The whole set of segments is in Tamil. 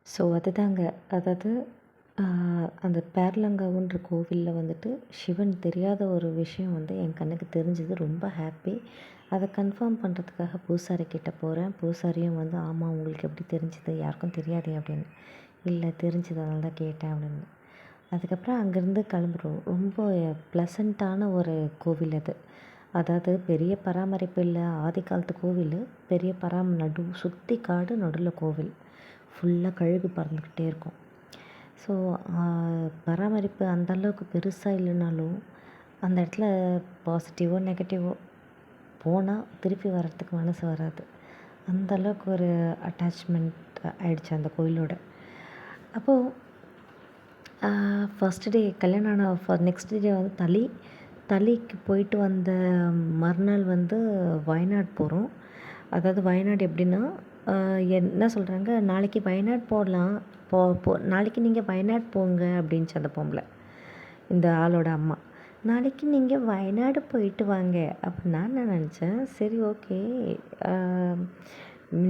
ஸோ அதுதாங்க. அதாவது அந்த பேர்லங்காவுன்ற கோவிலில் வந்துட்டு சிவன் தெரியாத ஒரு விஷயம் வந்து என் கண்ணுக்கு தெரிஞ்சது. ரொம்ப ஹாப்பி. அதை கன்ஃபார்ம் பண்ணுறதுக்காக பூசாரி கிட்ட போகிறேன். பூசாரியும் வந்து ஆமாம் உங்களுக்கு எப்படி தெரிஞ்சுது, யாருக்கும் தெரியாதே அப்படின்னு. இல்லை தெரிஞ்சுது, அதனால தான் கேட்டேன் அப்படின்னு. அதுக்கப்புறம் அங்கேருந்து கிளம்புறோம். ரொம்ப ப்ளசண்ட்டான ஒரு கோவில் அது. அதாவது பெரிய பராமரிப்பு இல்லை, ஆதி காலத்து கோவில். பெரிய சுற்றி காடு, நடுவில் கோவில். ஃபுல்லாக கழுகு பறந்துக்கிட்டே இருக்கும். ஸோ பராமரிப்பு அந்த அளவுக்கு பெருசாக இல்லைனாலும் அந்த இடத்துல பாசிட்டிவோ நெகட்டிவோ போனால் திருப்பி வர்றதுக்கு மனசு வராது. அந்த அளவுக்கு ஒரு அட்டாச்மெண்ட் ஆயிடுச்சு அந்த கோயிலோட. அப்போது ஃபஸ்ட்டு டே கல்யாணம் ஆன நெக்ஸ்ட் டே வந்து தளிக்கு போயிட்டு வந்த மறுநாள் வந்து வயநாடு போகிறோம். அதாவது வயநாடு எப்படின்னா என்ன சொல்கிறாங்க, நாளைக்கு வயநாடு போடலாம், நாளைக்கு நீங்கள் வயநாடு போங்க அப்படின்ச்சு அந்த பொம்பளை, இந்த ஆளோட அம்மா. நாளைக்கு நீங்கள் வயநாடு போயிட்டு வாங்க அப்படின்னா நான் நினச்சேன், சரி ஓகே,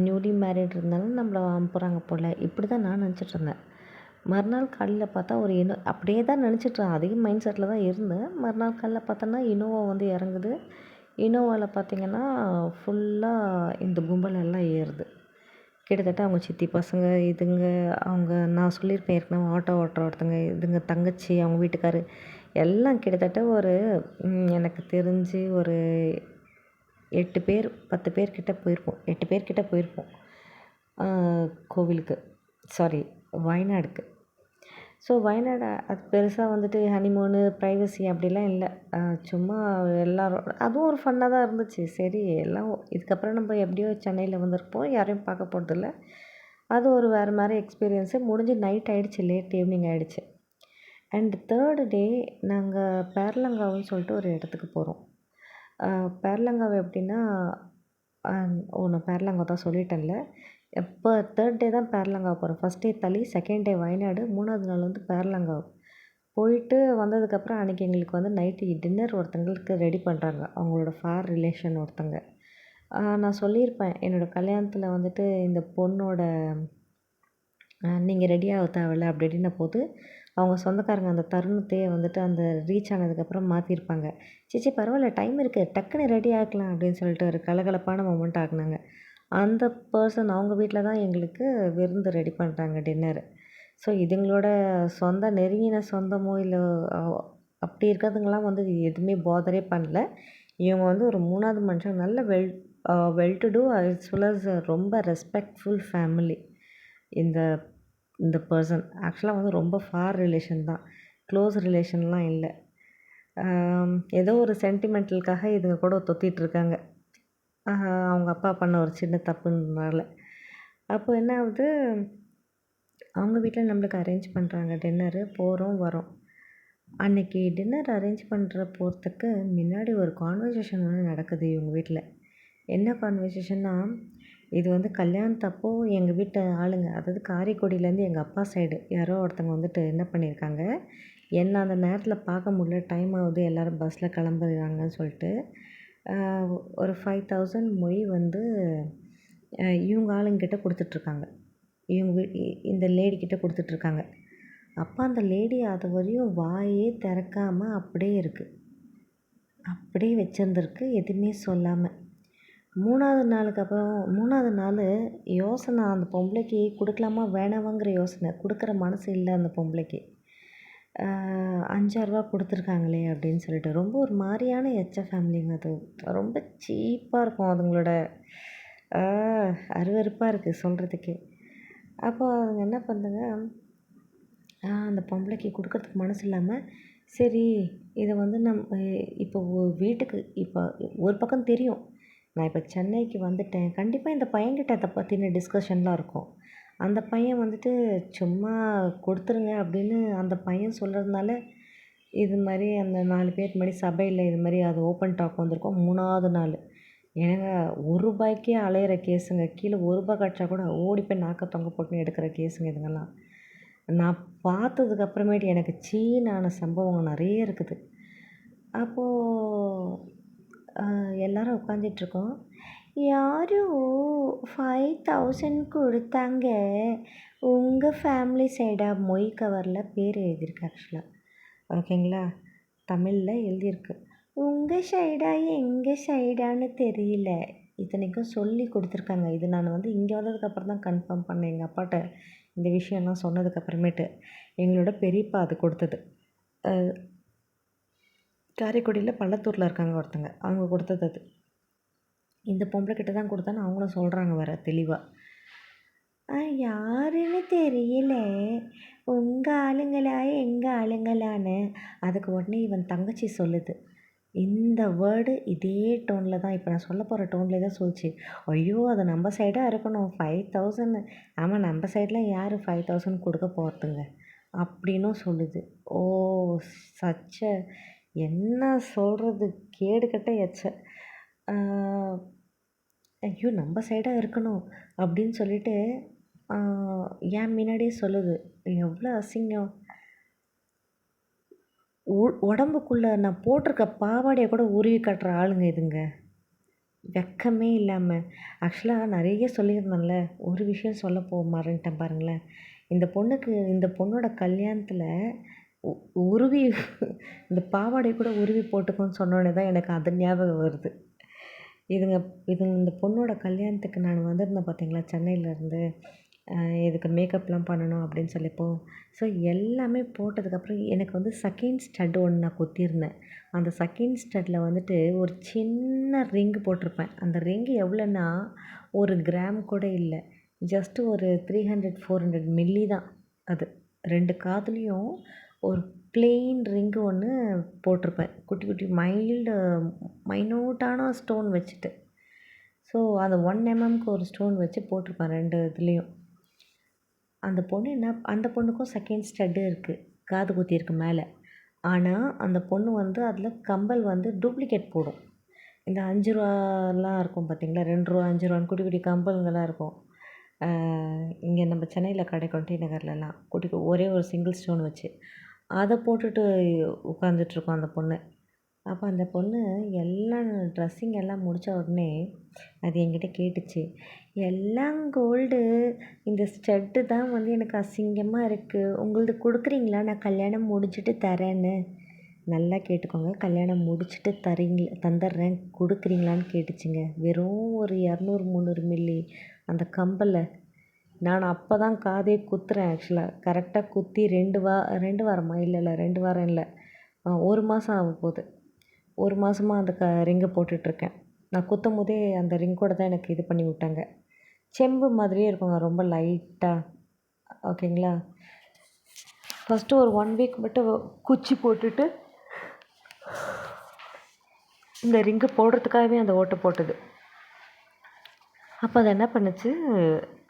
நியூலி மேரிட் இருந்தாலும் நம்மளை அனுப்புகிறாங்க போல், இப்படி தான் நான் நினச்சிட்டு இருந்தேன். மறுநாள் காலையில் பார்த்தா ஒரு அப்படியே தான் நினச்சிட்ருந்தேன், அதே மைண்ட் செட்டில் தான் இருந்தேன். மறுநாள் காலையில் பார்த்தோன்னா இனோவா வந்து இறங்குது. இனோவாவில் பார்த்திங்கன்னா ஃபுல்லாக இந்த கும்பல் எல்லாம் ஏறுது. கிட்டத்தட்ட அவங்க சித்தி பசங்க, இதுங்க, அவங்க நான் சொல்லியிருப்பேன் ஏற்கனவே ஆட்டோ ஓட்டுற ஒருத்தங்க, இதுங்க தங்கச்சி, அவங்க வீட்டுக்காரு, எல்லாம் கிட்டத்தட்ட ஒரு எனக்கு தெரிஞ்சு ஒரு 8 பேர் 10 பேர்கிட்ட போயிருப்போம். 8 பேர்கிட்ட போயிருப்போம் கோவிலுக்கு, சாரி வயநாடுக்கு. ஸோ வயநாடு அது பெருசாக வந்துட்டு ஹனிமூனு ப்ரைவசி அப்படிலாம் இல்லை. சும்மா எல்லோரும், அதுவும் ஒரு ஃபன்னாக தான் இருந்துச்சு. சரி எல்லாம் இதுக்கப்புறம் நம்ம எப்படியோ சென்னையில் வந்திருப்போம், யாரையும் பார்க்க போகிறதில்ல. அது ஒரு வேறு மாதிரி எக்ஸ்பீரியன்ஸு. முடிஞ்சு நைட் ஆகிடுச்சு, லேட் ஈவினிங் ஆகிடுச்சு. அண்ட் தேர்டு டே நாங்கள் பேர்லங்காவுன்னு சொல்லிட்டு ஒரு இடத்துக்கு போகிறோம். பேர்லங்காவு எப்படின்னா, நான் பேர்லங்கா தான் சொல்லிட்டேன்ல. இப்போ தேர்ட் டே தான் பேர்லங்காவு போகிறோம். First day Thali, second day Wayanad, 3வது நாள் வந்து பேர்லங்காவு. போயிட்டு வந்ததுக்கப்புறம் அன்றைக்கி எங்களுக்கு வந்து நைட்டு டின்னர் ஒருத்தங்களுக்கு ரெடி பண்ணுறாங்க, அவங்களோட ஃபார் ரிலேஷன் ஒருத்தங்க. நான் சொல்லியிருப்பேன் என்னோடய கல்யாணத்தில் வந்துட்டு இந்த பொண்ணோட நீங்கள் ரெடியாக தேவையில்ல அப்படி இப்படின்ன போது அவங்க சொந்தக்காரங்க அந்த தருணத்தையே வந்துட்டு அந்த ரீச் ஆனதுக்கப்புறம் மாற்றிருப்பாங்க. சிச்சி பரவாயில்ல, டைம் இருக்குது, டக்குன்னு ரெடி ஆகலாம் அப்படின்னு சொல்லிட்டு ஒரு கலகலப்பான மொமெண்ட் ஆக்குனாங்க. அந்த பர்சன் அவங்க வீட்டில் தான் எங்களுக்கு விருந்து ரெடி பண்ணுறாங்க, டின்னரு. ஸோ இதுங்களோட நெருங்கின சொந்தமோ இல்லை அப்படி இருக்கிறதுங்களாம் வந்து எதுவுமே பாதரே பண்ணல. இவங்க வந்து ஒரு 3வது மனுஷன், நல்ல well to do as well as ரொம்ப ரெஸ்பெக்ட்ஃபுல் ஃபேமிலி. இந்த இந்த பர்சன் ஆக்சுவலாக வந்து ரொம்ப ஃபார் ரிலேஷன் தான், க்ளோஸ் ரிலேஷன்லாம் இல்லை. ஏதோ ஒரு சென்டிமெண்டலுக்காக இதுங்க கூட தொத்திகிட்ருக்காங்க, அவங்க அப்பா பண்ண ஒரு சின்ன தப்புன்றனால. அப்போது என்ன ஆகுது, அவங்க வீட்டில் நம்மளுக்கு அரேஞ்ச் பண்ணுறாங்க டின்னரு, போகிறோம் வரோம். அன்றைக்கி டின்னர் அரேஞ்ச் பண்ணுற போகிறதுக்கு முன்னாடி ஒரு கான்வர்சேஷன் ஒன்று நடக்குது இவங்க வீட்டில். என்ன கான்வர்சேஷன்னா, இது வந்து கல்யாணத்தப்போ எங்கள் வீட்டு ஆளுங்க, அதாவது காரைக்குடியிலேருந்து எங்கள் அப்பா சைடு யாரோ ஒருத்தவங்க வந்துட்டு என்ன பண்ணியிருக்காங்க, என்ன அந்த நேரத்தில் பார்க்க முடியல, டைம் ஆகுது, எல்லோரும் பஸ்ஸில் கிளம்புறாங்கன்னு சொல்லிட்டு ஒரு 5000 மொய் வந்து இவங்க ஆளுங்கிட்ட கொடுத்துட்ருக்காங்க. இவங்க இந்த லேடிக்கிட்ட கொடுத்துட்ருக்காங்க. அப்போ அந்த லேடி அது வரையும் வாயே திறக்காமல் அப்படியே இருக்குது, அப்படியே வச்சுருந்துருக்கு, எதுவுமே சொல்லாமல். 3வது நாளுக்கு அப்புறம் 3வது நாள் யோசனை அந்த பொம்பளைக்கு கொடுக்கலாமா வேணாமாங்கிற யோசனை, கொடுக்குற மனசு இல்லை அந்த பொம்பளைக்கு. 5,000 ரூபா கொடுத்துருக்காங்களே அப்படின்னு சொல்லிட்டு. ரொம்ப ஒரு மாதிரியான ஃபேமிலிங்க அது. ரொம்ப சீப்பாக இருக்கும் அதுங்களோட, அருவருப்பாக இருக்குது சொல்கிறதுக்கே. அப்போது அவங்க என்ன பண்ணுங்க, அந்த பொம்பளைக்கு கொடுக்கறதுக்கு மனசு இல்லாமல், சரி இதை வந்து இப்போ வீட்டுக்கு இப்போ ஒரு பக்கம் தெரியும், நான் இப்போ சென்னைக்கு வந்துட்டேன், கண்டிப்பாக இந்த பையன்கிட்ட அதை பற்றின டிஸ்கஷன்லாம் இருக்கும். அந்த பையன் வந்துட்டு சும்மா கொடுத்துருங்க அப்படின்னு அந்த பையன் சொல்கிறதுனால, இது மாதிரி அந்த 4 பேர் முன்னாடி சபையில் இது மாதிரி அது ஓப்பன் டாக் வந்திருக்கோம். 3வது நாள் ஏங்க ரூ. 1க்கே அலையிற கேஸுங்க, கீழே ரூ. 1 கிடச்சா கூட ஓடி போய் நாக்க தொங்க போட்டுன்னு எடுக்கிற கேஸுங்க இதுங்கெல்லாம். நான் பார்த்ததுக்கு அப்புறமேட்டு எனக்கு சீனான சம்பவம் நிறைய இருக்குது. அப்போது எல்லோரும் உட்காந்துட்ருக்கோம். யாரோ 5000 கொடுத்தாங்க, உங்கள் ஃபேமிலி சைடாக மொய் கவரில் பேர் எழுதியிருக்கு ஆக்சுவலாக. ஓகேங்களா? தமிழில் எழுதியிருக்கு. உங்கள் சைடா எங்கள் சைடான்னு தெரியல. இத்தனைக்கும் சொல்லி கொடுத்துருக்காங்க. இது நான் வந்து இங்கே வந்ததுக்கப்புறம் தான் கன்ஃபார்ம் பண்ணேன் எங்கள் அப்பாட்ட. இந்த விஷயம்லாம் சொன்னதுக்கப்புறமேட்டு எங்களோட பெரியப்பா அது கொடுத்தது. காரைக்குடியில் பள்ளத்தூரில் இருக்காங்க ஒருத்தங்க, அவங்க கொடுத்தது அது. இந்த பொம்பளை கிட்ட தான் கொடுத்தான்னு அவங்களும் சொல்கிறாங்க வேறு தெளிவாக. யாருன்னு தெரியல, உங்கள் ஆளுங்களா எங்கள் ஆளுங்களான்னு. அதுக்கு உடனே இவன் தங்கச்சி சொல்லுது. இந்த வேர்டு இதே டோனில் தான், இப்போ நான் சொல்ல போகிற டோன்லேயே தான் சொல்லிச்சு. ஐயோ அது நம்ம சைடாக இருக்கணும், 5000. ஆமாம், நம்ம சைடில் யார் 5000 கொடுக்க போகிறதுங்க அப்படின்னும் சொல்லுது. ஓ சச்ச, என்ன சொல்கிறது, கேடுகட்ட எச்ச. ஐயோ நம்ம சைடாக இருக்கணும் அப்படின்னு சொல்லிட்டு ஏன் முன்னாடியே சொல்லுது. எவ்வளோ அசிங்கம். உடம்புக்குள்ளே நான் போட்டிருக்க பாவாடையை கூட உருவி கட்டுற ஆளுங்க இதுங்க. வெக்கமே இல்லாமல். ஆக்சுவலாக நிறைய சொல்லியிருந்தேன்ல, ஒரு விஷயம் சொல்ல மறந்துட்டேன் பாருங்களேன். இந்த பொண்ணோட கல்யாணத்தில் உருவி இந்த பாவாடையை கூட உருவி போட்டுக்கோன்னு சொன்னோடனே தான் எனக்கு அது ஞாபகம் வருது. இந்த பொண்ணோட கல்யாணத்துக்கு நான் வந்திருந்தேன் பார்த்தீங்களா, சென்னையிலேருந்து. இதுக்கு மேக்கப்லாம் பண்ணணும் அப்படின்னு சொல்லிப்போ, ஸோ எல்லாமே போட்டதுக்கப்புறம் எனக்கு வந்து செகண்ட் ஸ்டட் ஒன்று நான் குத்திருந்தேன். அந்த செகண்ட் ஸ்டட்டில் வந்துட்டு ஒரு சின்ன ரிங்கு போட்டிருப்பேன். அந்த ரிங்கு எவ்வளோன்னா 1 கிராம் கூட இல்லை, ஜஸ்ட்டு ஒரு 300-400 மில்லி தான் அது. 2 காதுலேயும் ஒரு ப்ளெயின் ரிங்கு ஒன்று போட்டிருப்பேன், குட்டி குட்டி மைனூட்டான ஸ்டோன் வச்சுட்டு. ஸோ அந்த 1 mmக்கு ஒரு ஸ்டோன் வச்சு போட்டிருப்பேன் 2 இதுலேயும். அந்த பொண்ணுக்கும் செகண்ட் ஸ்டட்டு இருக்குது, காது குத்திருக்கு மேலே. ஆனால் அந்த பொண்ணு வந்து அதில் கம்பல் வந்து டூப்ளிகேட் போடும். இந்த 5 ரூபாலாம் இருக்கும் பார்த்தீங்களா, 2 ரூபா 5 ரூபான்னு குட்டி குட்டி கம்பல்கள்லாம் இருக்கும். இங்கே நம்ம சென்னையில் கிடைக்கும், டி நகர்லலாம். ஒரே ஒரு சிங்கிள் ஸ்டோன் வச்சு அதை போட்டுட்டு உட்காந்துட்ருக்கோம் அந்த பொண்ணு. அப்போ அந்த பொண்ணு எல்லாம் ட்ரெஸ்ஸிங் எல்லாம் முடித்த உடனே அது என்கிட்ட கேட்டுச்சு, எல்லாம் கோல்டு, இந்த ஸ்டட்டு தான் வந்து எனக்கு அசிங்கமாக இருக்குது, உங்களது கொடுக்குறீங்களா, நான் கல்யாணம் முடிச்சுட்டு தரேன்னு. நல்லா கேட்டுக்கோங்க, கல்யாணம் முடிச்சுட்டு தந்துடுறேன், கொடுக்குறீங்களான்னு கேட்டுச்சுங்க. வெறும் ஒரு 200-300 மில்லி அந்த கம்பலை. நான் அப்போ தான் காதே குத்துறேன் ஆக்சுவலாக. கரெக்டாக குத்தி 2 வாரமா, இல்லை 2 வாரம் இல்லை, 1 மாதம் ஆக போகுது. 1 மாதமாக அந்த ரிங்கை போட்டுட்ருக்கேன். நான் குத்தும் போதே அந்த ரிங்கோட தான் எனக்கு இது பண்ணி விட்டாங்க. செம்பு மாதிரியே இருக்குங்க, ரொம்ப லைட்டாக. ஓகேங்களா? ஃபஸ்ட்டு ஒரு 1 வீக் மட்டும் குச்சி போட்டுட்டு இந்த ரிங்கு போடுறதுக்காகவே அந்த ஓட்டை போட்டது. அப்போ அது என்ன பண்ணுச்சு,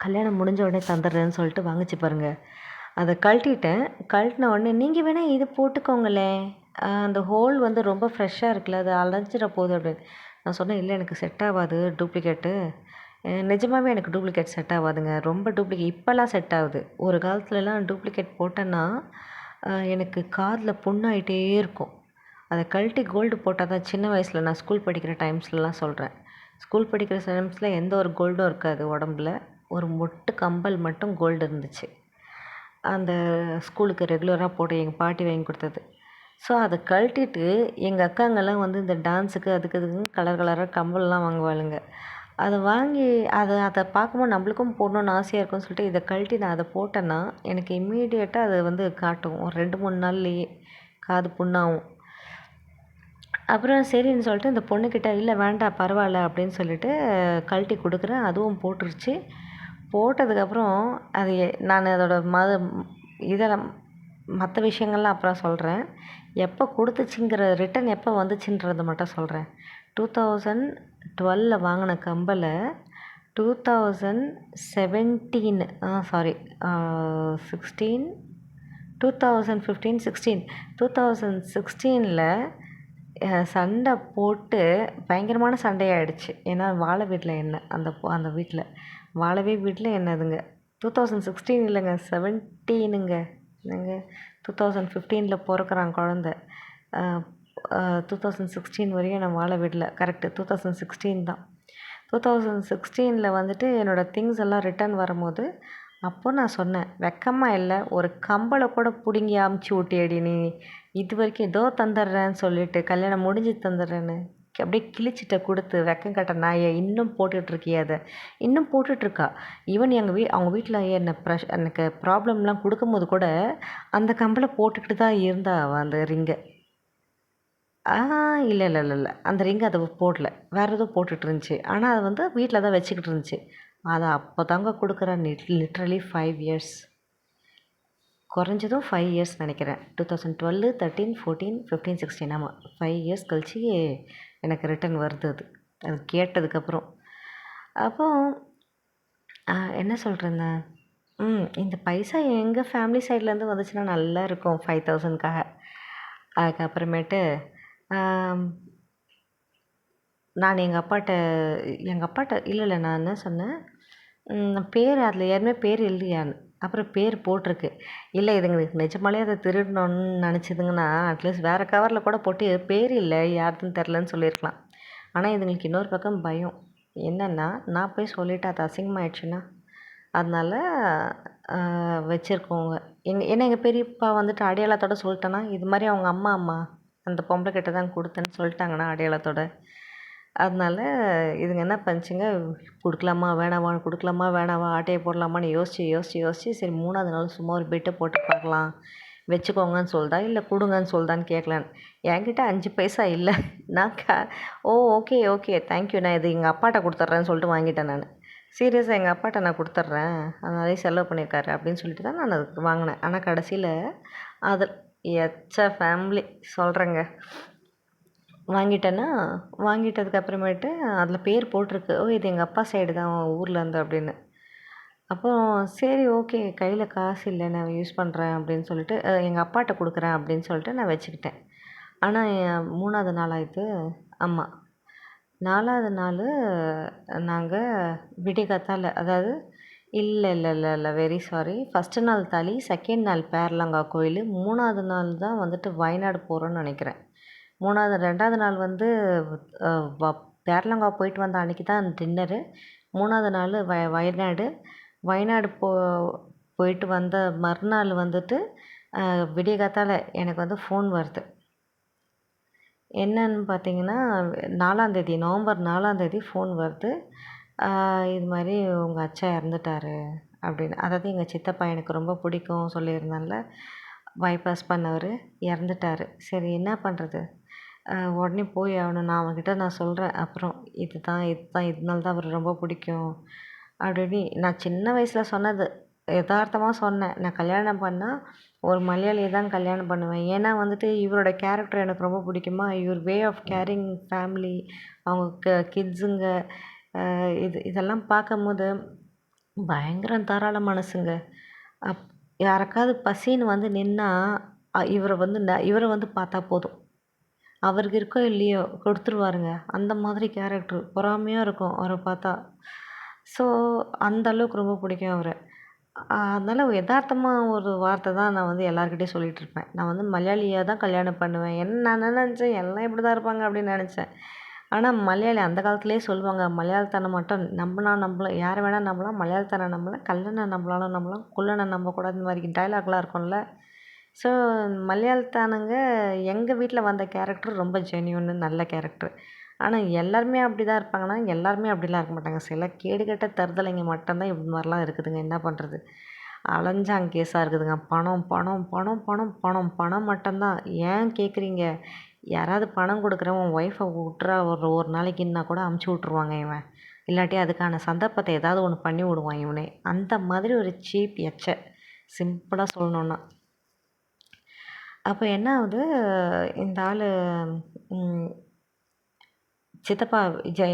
கல்யாணம் முடிஞ்ச உடனே தந்துடுறேன்னு சொல்லிட்டு வாங்கிச்சு பாருங்கள். அதை கழட்டிட்டேன். கழட்டின உடனே நீங்கள் வேணால் இது போட்டுக்கோங்களேன், அந்த ஹோல் வந்து ரொம்ப ஃப்ரெஷ்ஷாக இருக்குல்ல, அது அலைஞ்சிட போகுது அப்படின்னு. நான் சொன்னேன், இல்லை எனக்கு செட் ஆகாது டூப்ளிகேட்டு. நிஜமாகவே எனக்கு டூப்ளிகேட் செட் ஆகாதுங்க, ரொம்ப டூப்ளிகேட். இப்போல்லாம் செட் ஆகுது. ஒரு காலத்துலலாம் டூப்ளிகேட் போட்டேன்னா எனக்கு காதில் புண்ணாயிட்டே இருக்கும். அதை கழட்டி கோல்டு போட்டால் தான், சின்ன வயசில் நான் ஸ்கூல் படிக்கிற டைம்ஸ்லலாம் சொல்கிறேன். ஸ்கூல் படிக்கிற டைம்ஸில் எந்த ஒரு கோல்டும் இருக்காது உடம்புல, ஒரு மொட்டு கம்பல் மட்டும் கோல்டு இருந்துச்சு. அந்த ஸ்கூலுக்கு ரெகுலராக போட்டு எங்கள் பாட்டி வாங்கி கொடுத்தது. ஸோ அதை கழட்டிட்டு எங்கள் அக்காங்கெல்லாம் வந்து இந்த டான்ஸுக்கு அதுக்கு இதுக்குன்னு கலர் கலராக கம்பல்லாம் வாங்குவாளுங்க. அதை வாங்கி அதை பார்க்கும்போது நம்மளுக்கும் போடணுன்னு ஆசையாக இருக்கும்னு சொல்லிட்டு இதை கழட்டி நான் அதை போட்டேன்னா எனக்கு இம்மீடியட்டாக அது வந்து காட்டும், ஒரு 2-3 நாள்லேயே காது புண்ணாகும். அப்புறம் சரின்னு சொல்லிட்டு இந்த பொண்ணுக்கிட்ட, இல்லை வேண்டாம் பரவாயில்ல அப்படின்னு சொல்லிட்டு கழட்டி கொடுக்குறேன். அதுவும் போட்டுருச்சு. போட்டதுக்கப்புறம் அது நான் அதோட இதெல்லாம் மற்ற விஷயங்கள்லாம் அப்புறம் சொல்கிறேன். எப்போ கொடுத்துச்சிங்கிற ரிட்டன் எப்போ வந்துச்சுன்றதை மட்டும் சொல்கிறேன். 2012 வாங்கின கம்பலை 2017 சாரி 16 2015-16 2016ல் சண்டை போட்டு பயங்கரமான சண்டையாகிடுச்சு. ஏன்னா வாழ வீட்டில் என்ன, அந்த வீட்டில் வாழவே வீட்டில் என்னதுங்க. 2016 இல்லைங்க, 17ங்க. என்னங்க 2015 பிறக்குறான் குழந்த. 2016 வரையும் நான் வாழ வீட்டில். கரெக்டு 2016 தான். 2016 வந்துட்டு என்னோடய திங்ஸ் எல்லாம் ரிட்டன் வரும்போது அப்போ நான் சொன்னேன், "வெக்கமா இல்ல? ஒரு கம்பள கூட புடுங்கி அமுச்சு விட்டியேடி நீ! இதுவரைக்கும் இதோ தந்துடுறேன்னு சொல்லிட்டு, கல்யாணம் முடிஞ்சு தந்துடுறேன்னு." அப்படியே கிழிச்சிட்ட குடுத்து, வெக்கம் கெட்ட நாயே! இன்னும் போட்டுட்ருக்கியே அத. இன்னும் போட்டுட்ருக்கா. ஈவன் அவங்க வீட்ல எனக்கு ப்ராப்ளம்லாம் குடுக்கும்போது கூட, அந்த கம்பள போட்டுக்கிட்டு தான் இருந்தா அவ அந்த ரிங்க. ஆ இல்ல, இல்ல, இல்ல, இல்ல. அந்த ரிங் அது போடல. வேற ஏதோ போட்டுட்டு இருந்துச்சு. ஆனா, அது வந்து வீட்ல தான் வச்சுக்கிட்டு இருந்துச்சு. அத அப்பதாங்க குடுக்குறேன். Literally 5 years. குறைஞ்சதும் 5 இயர்ஸ் நெனைக்கிறேன். 2012, 13, 14, 15, 16 ஆமா. 5 இயர்ஸ் கழிச்சு எனக்கு ரிட்டர்ன் வருது அது. அது கேட்டதுக்கப்புறம். அப்போ என்ன சொல்லிட்டுருந்தேன்? இந்த பைசா எங்க ஃபேமிலி சைட்லேருந்து வந்துச்சுன்னா நல்லா இருக்கும் 5000க்காக. அதுக்கப்புறமேட்டு ஆம் நான் எங்க அப்பாட்ட இல்ல, இல்ல நான் என்ன சொன்னேன், பேர் அதில ஏற்கனவே பேர் இல்லையான்னு. அப்புறம் பேர் போட்டிருக்கு. இல்ல இதுங்களுக்கு நிஜமாலே அத திருடணும்னு நெனச்சதுங்கன்னா, அட்லீஸ்ட் வேற கவர்ல கூட போட்டு பேர் இல்ல, யாருதுன்னு தெரிலன்னு சொல்லியிருக்கலாம். ஆனா இதுங்களுக்கு இன்னொரு பக்கம் பயம். என்னன்னா, நான் போய் சொல்லிட்டு அது அசிங்கமாயிடுச்சுன்னா, அதனால வச்சிருக்கோங்க. ஏன்னா எங்க பெரியப்பா வந்துட்டு அடையாளத்தோட சொல்ட்டேன்னா, இது மாரி அவங்க அம்மா அந்த பொம்பள கிட்ட தான் குடுத்தேன்னு சொல்லிட்டாங்கன்னா அடையாளத்தோட. அதனால இதுங்க என்ன பண்ணுச்சுங்க, குடுக்கலாமா வேணாமான்னு, குடுக்கலாமா வேணாவா, ஆட்டைய போடலாமான்னு யோசிச்சு சரி 3வது நாள் சும்மா ஒரு பிட்ட போட்டு பார்க்கலாம். வச்சுக்கோங்கன்னு சொல்லுதா, இல்ல குடுங்கன்னு சொல்லுதான்னு கேட்கலான்னு. என்கிட்ட 5 பைசா இல்ல. நான் ஓகே, ஓகே. Thank you. நான் இது எங்க அப்பாட்ட குடுத்துட்றேன்னு சொல்லிட்டு வாங்கிட்டேன் நானு. சீரியஸா எங்க அப்பாட்ட நான் குடுத்துட்றேன். நெறைய செலவு பண்ணியிருக்காரு அப்படின்னு சொல்லிட்டு தான் நான் அதுக்கு வாங்கினேன். ஆனா கடைசியில அது ஃபேமிலி சொல்கிறேங்க. வாங்கிட்டேன்னா, வாங்கிட்டதுக்கு அப்புறமேட்டு அதில பேர் போட்டிருக்கு. ஓ! இது எங்க அப்பா சைடு தான் ஊர்லேருந்து அப்படின்னு. அப்போ சரி ஓகே கையில காசு இல்ல நான் யூஸ் பண்ணுறேன் அப்படின்னு சொல்லிட்டு, எங்க அப்பாட்ட குடுக்குறேன் அப்படின்னு சொல்லிட்டு நான் வச்சுக்கிட்டேன். ஆனா 3வது நாளா இது? ஆமா. 4வது நாளு நாங்க விடியகாத்தால அதாவது இல்ல, இல்ல, இல்ல, இல்ல. Very sorry. ஃபர்ஸ்ட்டு நாள் தாலி, 2ண்ட் நாள் பேர்லங்கா கோயிலு, 3வது நாள் தான் வந்துட்டு வயநாடு போறோம்னு நெனைக்கிறேன். 2வது நாள் வந்து அ வ பேரலங்கா போயிட்டு வந்த அன்னைக்கு தான் டின்னரு. 3வது நாள் வயநாடு. வயநாடு போயிட்டு வந்த மறுநாள் வந்துட்டு விடியகாத்தால எனக்கு வந்து ஃபோன் வருது. என்னன்னு பார்த்தீங்கன்னா, 4ஆந்தேதி நவம்பர் 4ஆந்தேதி ஃபோன் வருது. இது மாரி உங்க அச்சா இறந்துட்டாரு அப்படின்னு. அதாவது எங்க சித்தப்பா எனக்கு ரொம்ப பிடிக்கும் சொல்லியிருந்தேன்ல, பைபாஸ் பண்ணவரு இறந்துட்டாரு. சரி என்ன பண்ணுறது? உடனே போய் ஆகணும். நான் சொல்கிறேன் அப்புறம். இதுதான் இதனால தான் அவர ரொம்ப பிடிக்கும் அப்படின்னு. நான் சின்ன வயசில் சொன்னது. எதார்த்தமா சொன்னேன். நான் கல்யாணம் பண்ணா ஒரு மலையாளிய தான் கல்யாணம் பண்ணுவேன். ஏன்னா வந்துட்டு இவரோட கேரக்டர் எனக்கு ரொம்ப பிடிக்குமா, இவர் வே ஆஃப் கேரிங் ஃபேமிலி, அவங்க கிட்ஸுங்க இதெல்லாம் பார்க்கும்போது பயங்கர தாராள மனசுங்க. அப் யாருக்காவது பசின்னு வந்து நின்னா, இவர வந்து பார்த்தா போதும். அவருக்கு இருக்கோ இல்லையோ கொடுத்துருவாருங்க. அந்த மாதிரி கேரக்டர். பொறாமையா இருக்கும் அவர பார்த்தா. ஸோ அந்த அளவுக்கு ரொம்ப பிடிக்கும் அவர. அதனால எதார்த்தமா ஒரு வார்த்தை தான் நான் வந்து எல்லார்கிட்டயும் சொல்லிட்டுருப்பேன். நான் வந்து மலையாளிய தான் கல்யாணம் பண்ணுவேன். நான் என்ன நெனச்சேன், எல்லாம் இப்படி தான் இருப்பாங்க அப்படின்னு நெனச்சேன். ஆனா மலையாளி அந்த காலத்திலேயே சொல்லுவாங்க, மலையாளத்தனம் மட்டும் நம்புனா நம்பலாம், யார வேணா நம்பலாம், மலையாளத்தனம் நம்பலாம், கல்லன நம்பலாலும் நம்பலாம், குள்ளன நம்பக்கூடாது. இந்த மாரி டயலாக்லாம் இருக்கும்ல. ஸோ மலையாளத்தானுங்க எங்க வீட்ல வந்த கேரக்டர் ரொம்ப ஜென்யூனு நல்ல கேரக்டர். ஆனா எல்லாருமே அப்படி தான் இருப்பாங்கன்னா, எல்லாருமே அப்படிலாம் இருக்க மாட்டாங்க. சில கேடுகெட்ட தறுதலைங்க மட்டும் தான் இது மாரிலாம் இருக்குதுங்க. என்ன பண்ணுறது? அலைஞ்சாங் கேஸா இருக்குதுங்க. பணம், பணம், பணம், பணம், பணம், பணம் மட்டும் தான். ஏன் கேட்குறீங்க? யாராவது பணம் குடுக்குறேன் உன் ஒய்ஃபை விட்றா ஒரு நாளைக்குன்னா கூட அமுச்சு விட்ருவாங்க இவன். இல்லாட்டி அதுக்கான சந்தர்ப்பத்தை ஏதாவது ஒண்ணு பண்ணி விடுவான் இவனே. அந்த மாதிரி ஒரு சீப் எச்ச. சிம்பிளா சொல்லணும்னா. அப்ப என்ன ஆகுது, இந்த ஆளு ம் சித்தப்பா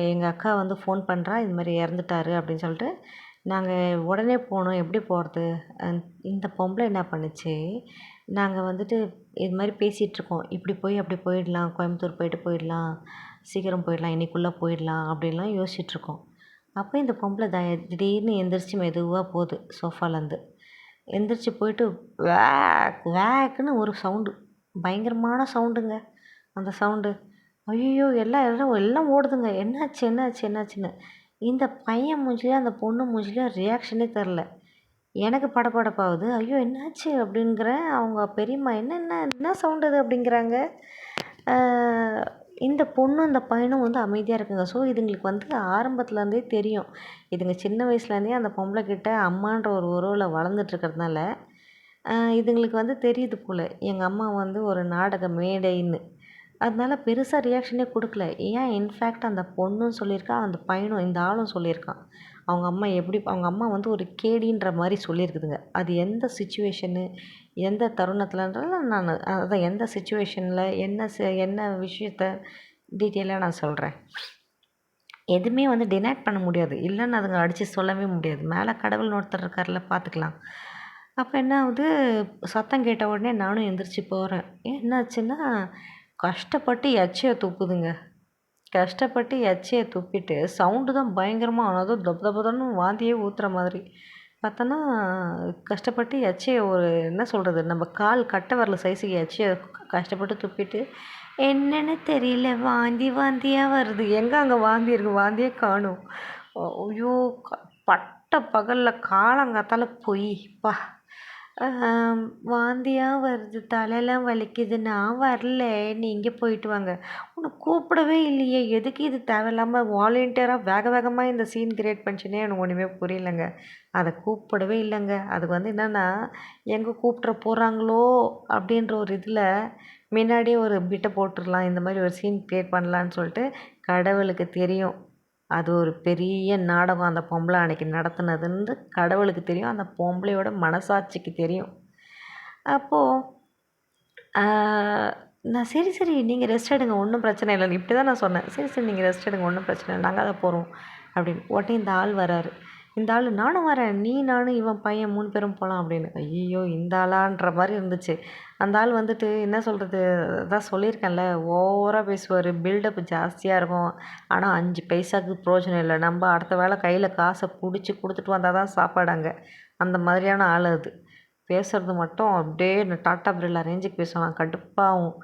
எங்க அக்கா வந்து ஃபோன் பண்றா, இது மாரி இறந்துட்டாரு அப்படின்னு சொல்லிட்டு. நாங்க உடனே போனோம். எப்படி போறது? இந்த பொம்பள என்ன பண்ணுச்சு, நாங்க வந்துட்டு இது மாரி பேசிட்டுருக்கோம். இப்படி போய் அப்படி போயிடலாம். கோயம்புத்தூர் போயிட்டு போயிடலாம். சீக்கிரம் போயிடலாம். இன்னைக்குள்ள போயிடலாம் அப்படின்லாம் யோசிச்சுட்ருக்கோம். அப்போ இந்த பொம்பள திடீர்னு எந்திரிச்சு மெதுவா போகுது சோஃபாலேருந்து. எந்திரிச்சு போயிட்டு வேக்குன்னு ஒரு சவுண்டு. பயங்கரமான சவுண்டுங்க. அந்த சவுண்டு. ஐயய்யோ! எல்லாம் எல்லாம் எல்லாம் ஓடுதுங்க. என்னாச்சு? என்னாச்சு? என்னாச்சுன்னு. இந்த பையன் மூஞ்சிலயும், அந்த பொண்ணு மூஞ்சிலயும் ரியாக்ஷனே தெரில. எனக்கு படபடப்பாகுது. ஐயோ! என்னாச்சு அப்படிங்கிறேன். அவங்க பெரியம்மா என்ன சவுண்ட் அது அப்படிங்கிறாங்க. ஆ, இந்த பொண்ணும் இந்த பையனும் வந்து அமைதியாக இருக்குங்க. ஸோ இதுங்களுக்கு வந்து ஆரம்பத்துலேருந்தே தெரியும். இதுங்க சின்ன வயசுலேருந்தே அந்த பொம்பளை கிட்ட அம்மான்ற ஒரு உறவில் வளர்ந்துட்டு இருக்கிறதுனால இதுங்களுக்கு வந்து தெரியுது போல் எங்கள் அம்மா வந்து ஒரு நாடக மேடைன்னு. அதனால பெருசா ரியாக்ஷனே குடுக்கல. ஏன் இன்ஃபேக்ட் அந்த பொண்ணும் சொல்லியிருக்கா, அந்த பையனும் இந்த ஆளும் சொல்லியிருக்கான். அவங்க அம்மா வந்து ஒரு கேடின்ற மாரி சொல்லியிருக்குதுங்க. அது எந்த சிச்சுவேஷனு, எந்த தருணத்துலன்றத நானு அதான் எந்த சிச்சுவேஷன்ல என்ன விஷயத்த டீட்டெயிலா நான் சொல்றேன். எதுவுமே வந்து டினைட் பண்ண முடியாது. இல்லன்னு அதுங்க அடிச்சு சொல்லவே முடியாது. மேல கடவுள்னு ஒருத்தர் இருக்கார்ல பார்த்துக்கலாம். அப்ப என்ன ஆகுது, சத்தம் கேட்ட உடனே நானும் எந்திரிச்சு போறேன். என்னாச்சுன்னா, கஷ்டப்பட்டு எச்சைய துப்புதுங்க. கஷ்டப்பட்டு எச்சைய துப்பிட்டு சவுண்டு தான் பயங்கரமா அதுவும் தப தப தபன்னு வாந்தியே ஊத்துற மாதிரி. பார்த்தோன்னா, கஷ்டப்பட்டு எச்சைய ஒரு என்ன சொல்றது, நம்ம கால் கட்டை விரல் சைஸுக்கு எச்சைய கஷ்டப்பட்டு துப்பிட்டு, என்னன்னு தெரியல வாந்தி வாந்தியா வருது. எங்க அங்க வாந்தி இருக்கு? வாந்தியே காணோம். ஐயோ! பட்ட பகல்ல காலங்காத்தால போய் ப்பா! வாந்தியா வருது, தலைலாம் வலிக்குது, நான் வரல, நீங்க போயிட்டு வாங்க. உன்னை கூப்பிடவே இல்லையே, எதுக்கு இது தேவையில்லாம வாலண்டியராக வேக வேகமாக இந்த சீன் கிரியேட் பண்ணிச்சுன்னே எனக்கு ஒன்றுமே புரியலங்க. அதை கூப்பிடவே இல்லைங்க. அதுக்கு வந்து என்னென்னா, எங்கே கூப்பிட்ற போகிறாங்களோ அப்படின்ற ஒரு இதில் முன்னாடியே ஒரு பிட்டை போட்டுடலாம், இந்த மாதிரி ஒரு சீன் கிரியேட் பண்ணலான்னு சொல்லிட்டு கடவுளுக்கு தெரியும். அது ஒரு பெரிய நாடகம் அந்த பொம்பளை அன்னைக்கு நடத்துனதுன்னு கடவுளுக்கு தெரியும். அந்த பொம்பளையோட மனசாட்சிக்கு தெரியும். அப்போது நான் சரி சரி நீங்கள் ரெஸ்ட் எடுங்க, ஒன்றும் பிரச்சனை இல்லைன்னு இப்படி தான் நான் சொன்னேன். சரி சரி நீங்கள் ரெஸ்ட் எடுங்க, ஒன்றும் பிரச்சனை இல்லை, நாங்கள் தான் போகிறோம் அப்படின்னு. உடனே இந்த ஆள் வராரு. இந்த ஆள் நானும் வரேன், நானும் இவன் பையன் 3 பேரும் போகலாம் அப்படின்னு. ஐயோ இந்த ஆளான்ற மாதிரி இருந்துச்சு. அந்த ஆள் வந்துட்டு என்ன சொல்கிறது, அதான் சொல்லியிருக்கேன்ல, ஓவராக பேசுவார், பில்டப் ஜாஸ்தியாக இருக்கும். ஆனால் 5 பைசாவுக்கு பிரயோஜனம் இல்லை. நம்ம அடுத்த வேளை கையில் காசை பிடிச்சி கொடுத்துட்டு வந்தால் தான் சாப்பாடு அங்கே. அந்த மாதிரியான ஆள் அது. பேசுகிறது மட்டும் அப்படியே டாட்டா பிர்லா ரேஞ்சுக்கு பேசுவான், கடுப்பாகும்.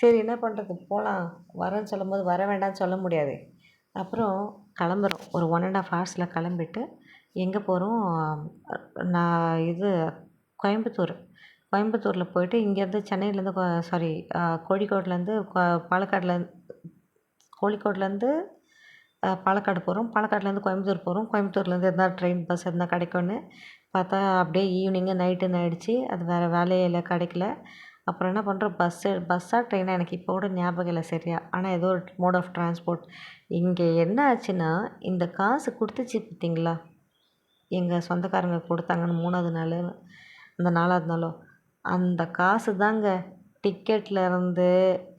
சரி என்ன பண்ணுறது, போகலாம். வரேன்னு சொல்லும்போது வர வேண்டாம்னு சொல்ல முடியாது. அப்புறம் கிளம்புறோம். ஒரு 1½ ஹவர்ஸில் கிளம்பிட்டு எங்கே போகிறோம், நான் கோயம்புத்தூர். கோயம்புத்தூரில் போயிட்டு இங்கேருந்து சென்னையிலேருந்து சாரி கோழிக்கோட்லேருந்து கோழிக்கோட்லேருந்து பாலக்காடு போகிறோம். பாலக்காட்லேருந்து கோயம்புத்தூர் போகிறோம். கோயம்புத்தூர்லேருந்து எதனா ட்ரெயின் பஸ் எதனா கிடைக்கும்னு பார்த்தா அப்படியே ஈவினிங்கு நைட்டுன்னு ஆகிடுச்சி. அது வேறு வேலையே இல்லை, கிடைக்கல. அப்புறம் என்ன பண்ணுறோம், பஸ்ஸா ட்ரெயினா எனக்கு இப்போ கூட ஞாபகம் இல்லை சரியா. ஆனால் ஏதோ ஒரு மோட் ஆஃப் டிரான்ஸ்போர்ட். இங்கே என்ன ஆச்சுன்னா, இந்த காசு கொடுத்துச்சு பார்த்தீங்களா, எங்கள் சொந்தக்காரங்க கொடுத்தாங்கன்னு 3வது நாள், அந்த 4வது நாளோ, அந்த காசு தாங்க டிக்கெட்லேருந்து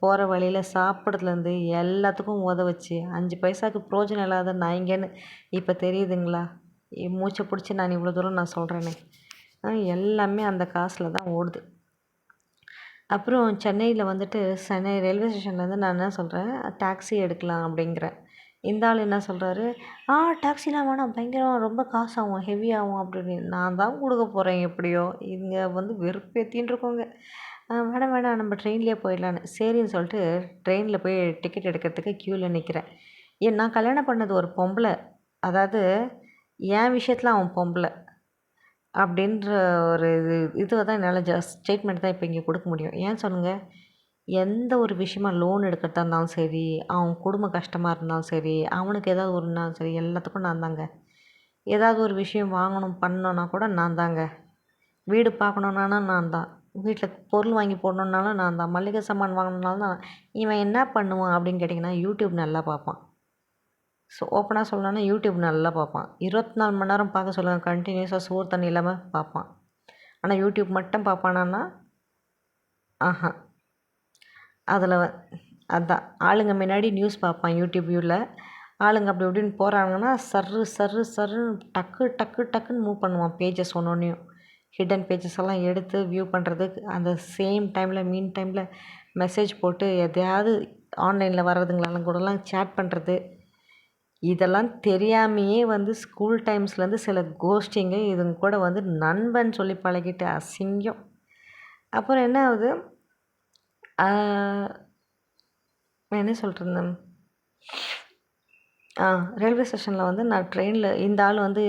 போகிற வழியில் சாப்பிட்றதுலேருந்து எல்லாத்துக்கும் உதவுச்சு. 5 பைசாவுக்கு பிரயோஜனம் இல்லாத நாய்ங்கன்னு இப்போ தெரியுதுங்களா? மூச்சை பிடிச்சி நான் இவ்வளோ தூரம் நான் சொல்கிறேனே. எல்லாமே அந்த காசில் தான் ஓடுது. அப்புறம் சென்னையில் வந்துட்டு சென்னை ரயில்வே ஸ்டேஷன்லேருந்து நான் என்ன சொல்கிறேன், டாக்ஸி எடுக்கலாம் அப்படிங்கிறேன். இந்த ஆள் என்ன சொல்கிறாரு, டாக்ஸிலாம் வேணாம், பயங்கரமாக ரொம்ப காசு ஆகும், ஹெவி ஆகும் அப்படின்னு. நான் தான் கொடுக்க போகிறேன் எப்படியோ. இங்கே வந்து வெறுப்பேற்றின்னு இருக்கோங்க. வேணாம் வேணாம் நம்ம ட்ரெயின்லேயே போயிடலான்னு. சரின்னு சொல்லிட்டு ட்ரெயினில் போய் டிக்கெட் எடுக்கிறதுக்கு க்யூவில் நிற்கிறேன். நான் கல்யாணம் பண்ணது ஒரு பொம்பளை, அதாவது என் விஷயத்தில் அவன் பொம்பளை அப்படின்ற ஒரு இதுவை தான் என்னால் ஸ்டேட்மெண்ட் தான் இப்போ இங்கே கொடுக்க முடியும். ஏன் சொல்லுங்கள், எந்த ஒரு விஷயமா லோன் எடுக்கிறதா இருந்தாலும் சரி, அவன் குடும்ப கஷ்டமாக இருந்தாலும் சரி, அவனுக்கு ஏதாவது ஒன்றுனாலும் சரி, எல்லாத்துக்கும் நான் தாங்க. ஏதாவது ஒரு விஷயம் வாங்கணும் பண்ணணுன்னா கூட நான் தாங்க. வீடு பார்க்கணுன்னாலும் நான் தான். வீட்டில் பொருள் வாங்கி போடணுன்னாலும் நான் தான். மளிகை சாமான் வாங்கணுன்னாலும் நான். இவன் என்ன பண்ணுவான் அப்படின்னு கேட்டிங்கன்னா, யூடியூப் நல்லா பார்ப்பான். ஸோ ஓப்பனாக சொல்லணுன்னா யூடியூப் நல்லா பார்ப்பான். 24 மணி நேரம் பார்க்க சொல்லுவேன், கண்டினியூஸாக சோறு தண்ணி இல்லாமல் பார்ப்பான். ஆனால் யூடியூப் மட்டும் பார்ப்பானான்னா ஆஹா. அதில் அதான் ஆளுங்க முன்னாடி நியூஸ் பார்ப்பான் யூடியூப் வியூவில். ஆளுங்க அப்படி இப்படின்னு போகிறாங்கன்னா சர்ரு சர்ரு சர்ருன்னு டக்கு டக்கு டக்குன்னு மூவ் பண்ணுவான் பேஜஸ் ஒன்னொன்றையும். ஹிடன் பேஜஸ் எல்லாம் எடுத்து வியூ பண்ணுறதுக்கு அந்த சேம் டைமில் மீன் டைமில் மெசேஜ் போட்டு எதையாவது ஆன்லைனில் வர்றதுங்களெல்லாம் கூடலாம் சேட் பண்ணுறது. இதெல்லாம் தெரியாமையே வந்து ஸ்கூல் டைம்ஸ்லேருந்து சில கோஷ்டிங்க இதுங்க கூட வந்து நண்பன் சொல்லி பழகிட்டு அசிங்கம். அப்புறம் என்ன ஆகுது, என்ன சொல்லிட்டுருந்தேன், ரயில்வே ஸ்டேஷனில் வந்து நான் ட்ரெயினில் இந்த ஆள் வந்து